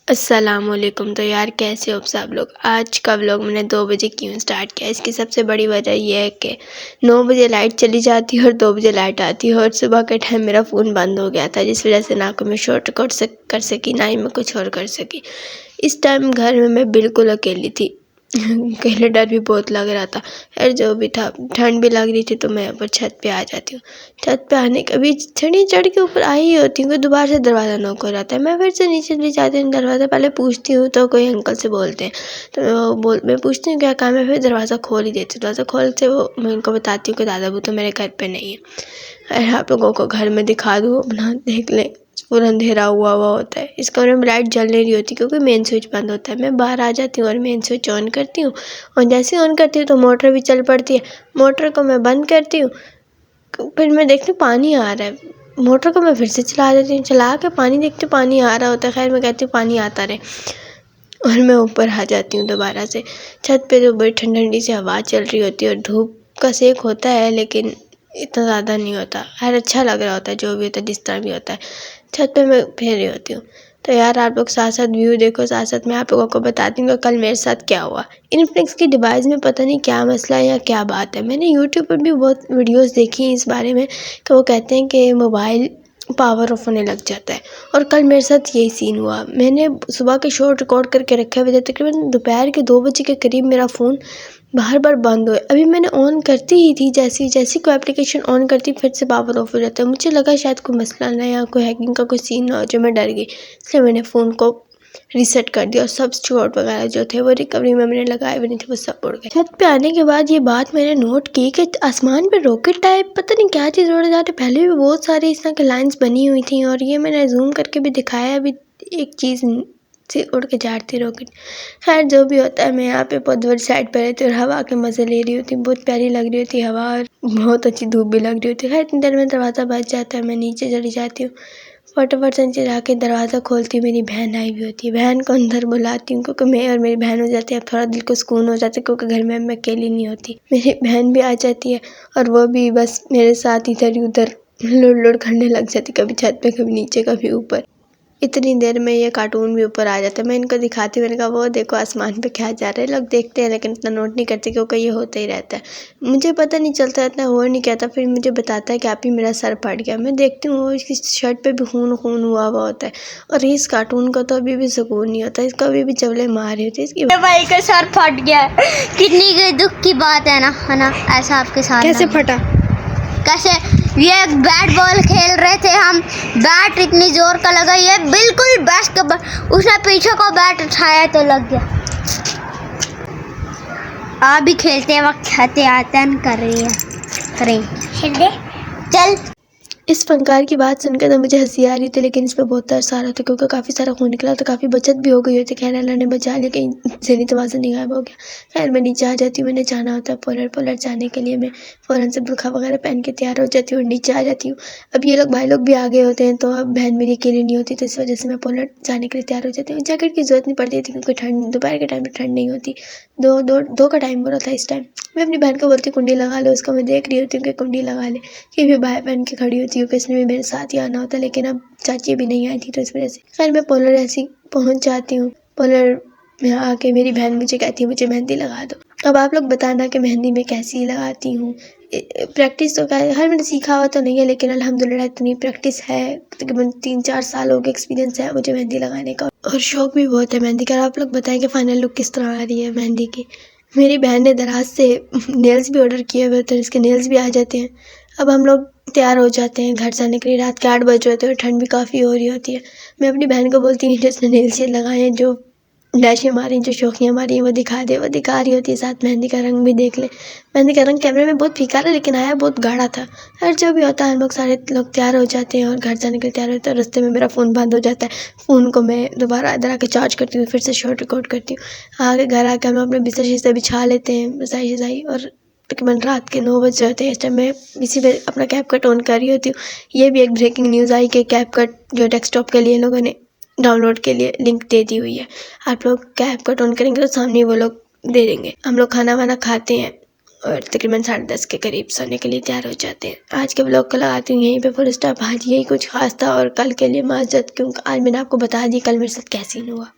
अस्सलामुअलैकुम। तो यार कैसे हो सब लोग। आज का व्लॉग मैंने 2 बजे क्यों स्टार्ट किया, इसकी सबसे बड़ी वजह यह है कि 9 बजे लाइट चली जाती है और 2 बजे लाइट आती है और सुबह के टाइम मेरा फ़ोन बंद हो गया था, जिस वजह से ना कोई मैं शॉर्ट कर सकी ना ही मैं कुछ और कर सकी। इस टाइम घर में मैं बिल्कुल अकेली थी। अकेले डर भी बहुत लग रहा था। खैर जो भी था, ठंड भी लग रही थी तो मैं ऊपर छत पे आ जाती हूँ। छत पे आने के अभी सीढ़ी चढ़ के ऊपर आई ही होती हूँ कि दोबारा से दरवाज़ा नॉक हो जाता है। मैं फिर से नीचे चली जाती हूँ, दरवाज़ा पहले पूछती हूँ तो कोई अंकल से बोलते हैं, तो मैं पूछती हूँ क्या काम है, फिर दरवाज़ा खोल ही देती हूँ। दरवाज़ा खोलते वो मैं उनको बताती हूँ कि दादा वो तो मेरे घर पे नहीं है। अरे आप लोगों को घर में दिखा दूँ, अपना देख लें। पूरा अंधेरा हुआ होता है। इस कमरे में लाइट जल नहीं रही होती क्योंकि मेन स्विच बंद होता है। मैं बाहर आ जाती हूँ और मेन स्विच ऑन करती हूँ और जैसे ही ऑन करती हूँ तो मोटर भी चल पड़ती है। मोटर को मैं बंद करती हूँ, फिर मैं देखती हूँ पानी आ रहा है। मोटर को मैं फिर से चला देती हूँ, चला के पानी देखती हूँ पानी आ रहा होता है। खैर मैं कहती हूँ पानी आता रहे और मैं ऊपर आ जाती हूँ दोबारा से। छत पे तो बड़ी ठंडी ठंडी सी हवा चल रही होती है और धूप का सेक होता है, लेकिन इतना ज़्यादा नहीं होता। खैर अच्छा लग रहा होता है, जो भी होता है, जिस तरह भी होता है। छत पे मैं फिर रही होती हूँ। तो यार आप लोग साथ साथ व्यू देखो, साथ साथ मैं आप लोगों को बताती हूँ कि कल मेरे साथ क्या हुआ। इनफिनिक्स की डिवाइस में पता नहीं क्या मसला है या क्या बात है। मैंने यूट्यूब पर भी बहुत वीडियोस देखी हैं इस बारे में कि वो कहते हैं कि मोबाइल पावर ऑफ होने लग जाता है, और कल मेरे साथ यही सीन हुआ। मैंने सुबह के शॉर्ट रिकॉर्ड करके रखे हुए थे, तकरीबन दोपहर के 2 बजे के करीब मेरा फ़ोन बार बार बंद हुए। अभी मैंने ऑन करती ही थी, जैसी जैसी कोई एप्लीकेशन ऑन करती फिर से पावर ऑफ हो जाता है। मुझे लगा शायद कोई मसला ना या कोई हैकिंग का कोई सीन ना हो, जो मैं डर गई। इसलिए मैंने फ़ोन को रीसेट कर दिया और सब स्टोर वगैरह जो थे वो रिकवरी में मैंने लगाए हुए नहीं थे, वो सब उड़ गए। छत पे आने के बाद ये बात मैंने नोट की कि आसमान पे रॉकेट टाइप पता नहीं क्या चीज़ उड़ जाती। पहले भी बहुत सारी इस तरह की लाइन्स बनी हुई थी और ये मैंने जूम करके भी दिखाया। अभी एक चीज़ से उड़ के जाती रॉकेट। खैर जो भी होता है, मैं यहाँ पे बहुत बड़ी साइड पर रहती हूँ और हवा के मज़े ले रही होती हूँ। बहुत प्यारी लग रही होती है हवा और बहुत अच्छी धूप भी लग रही होती है। खैर इतनी देर में दरवाज़ा बज जाता है, मैं नीचे चली जाती हूँ। फटाफट से नीचे जाके दरवाज़ा खोलती हूँ, मेरी बहन आई हुई होती है। बहन को अंदर बुलाती हूँ क्योंकि मैं और मेरी बहन हो जाती है, अब थोड़ा दिल को सुकून हो जाता है क्योंकि घर में मैं अकेली नहीं होती। मेरी बहन भी आ जाती है और वो भी बस मेरे साथ इधर उधर लुढ़ लुढ़ करने लग जाती, कभी छत पे कभी नीचे कभी ऊपर। इतनी देर में ये कार्टून भी ऊपर आ जाता है। मैं इनको दिखाती हूँ, मैंने कहा वो देखो आसमान पे क्या जा रहा है। लोग देखते हैं लेकिन इतना नोट नहीं करते क्योंकि ये होता ही रहता है। मुझे पता नहीं चलता, इतना हो नहीं कहता। फिर मुझे बताता है कि आप ही मेरा सर फट गया। मैं देखती हूँ इसकी शर्ट पे भी खून खून हुआ होता है और इस कार्टून को तो अभी भी सुकून नहीं होता। इसको अभी भी चवले मार रही होती है। इसकी भाई का सर फट गया है। कितनी दुख की बात है ना, ऐसा आपके साथ कैसे फटा? कैसे? ये बैट बॉल खेल रहे थे हम, बैट इतनी जोर का लगा, ये बिल्कुल बेस्ट का उसने पीछे को बैट उठाया तो लग गया। आप भी खेलते वक्त हत्यातन कर रही है, करें चल। इस फनकार की बात सुनकर तो मुझे हंसी आ रही थी, लेकिन इस पर बहुत तरस आ रहा था क्योंकि काफ़ी सारा खून निकला तो काफ़ी बचत भी हो गई होती। खैर अल्लाह ने बचा लिया, कहीं जहनी तवाज़ुन नहीं गायब हो गया। खैर मैं नीचे आ जाती हूँ, मैंने जाना होता है पोलर जाने के लिए। मैं फ़ौरन से बुरखा वगैरह पहन के तैयार हो जाती हूँ और नीचे आ जाती हूँ। अब ये लोग भाई लोग भी आ गए होते हैं तो अब बहन मेरी अकेली नहीं होती, तो इस वजह से मैं पोलर जाने के लिए तैयार हो जाती हूँ। जैकेट की ज़रूरत नहीं पड़ती थी क्योंकि ठंड दोपहर के टाइम में ठंड नहीं होती। दो का टाइम हो रहा था इस टाइम। मैं अपनी बहन को बोलती हूँ कुंडी लगा लो, उसको मैं देख रही होती हूँ कि कुंडी लगा ले। ये भी भाई बहन के खड़ी होती हूँ कि इसने भी मेरे साथ ही आना होता, लेकिन अब चाची भी नहीं आई थी तो इस वजह से खैर मैं पोलर ऐसी पहुंच जाती हूँ। पोलर में आके मेरी बहन मुझे कहती है मुझे मेहंदी लगा दो। अब आप लोग बताना कि मेहंदी में कैसी लगाती हूँ। प्रैक्टिस तो क्या हर मैंने सीखा हुआ तो नहीं है, लेकिन अल्हम्दुलिल्लाह इतनी प्रैक्टिस है, तकरीबन 3-4 सालों का एक्सपीरियंस है मुझे मेहंदी लगाने का और शौक भी बहुत है मेहंदी का। आप लोग बताएं कि फाइनल लुक किस तरह आ रही है मेहंदी की। मेरी बहन ने दराज से नेल्स भी ऑर्डर किए हुए थे, इसके नेल्स भी आ जाते हैं। अब हम लोग तैयार हो जाते हैं घर जाने के लिए। रात के 8 बज रहे थे और ठंड भी काफ़ी हो रही होती है। मैं अपनी बहन को बोलती नहीं जिसने नेल शेड लगाए हैं, जो डैशें मारी, जो शौकियाँ मारी वो दिखा दे। वो दिखा रही होती है, साथ मेहंदी का रंग भी देख ले। मेहंदी का रंग कैमरे में बहुत फीका था लेकिन आया बहुत गाढ़ा था। हर जो भी होता है हम लोग सारे लोग तैयार हो जाते हैं और घर जाने के लिए तैयार होते हैं। रास्ते में मेरा फ़ोन बंद हो जाता है। फ़ोन को मैं दोबारा इधर आके चार्ज करती हूँ, फिर से शॉर्ट रिकॉर्ड करती हूँ। आगे घर आकर हम अपने बिस्तर शिस्तर बिछा लेते हैं, रज़ाई और तकरीबन रात के 9 बज जाते हैं। इस टाइम मैं इसी पे अपना कैपकट ऑन कर रही होती हूँ। ये भी एक ब्रेकिंग न्यूज़ आई कि कैपकट जो डेस्कटॉप के लिए लोगों ने डाउनलोड के लिए लिंक दे दी हुई है। आप लोग कैपकट ऑन करेंगे तो सामने वो लोग दे देंगे। हम लोग खाना वाना खाते हैं और तकरीबन 10:30 के करीब सोने के लिए तैयार हो जाते हैं। आज के व्लॉग को लगाती हूँ यहीं पे फुल स्टॉप। आज यही कुछ खास था और कल के लिए माजरत, क्योंकि आज मैंने आपको बता दी कल मेरे साथ क्या सीन हुआ।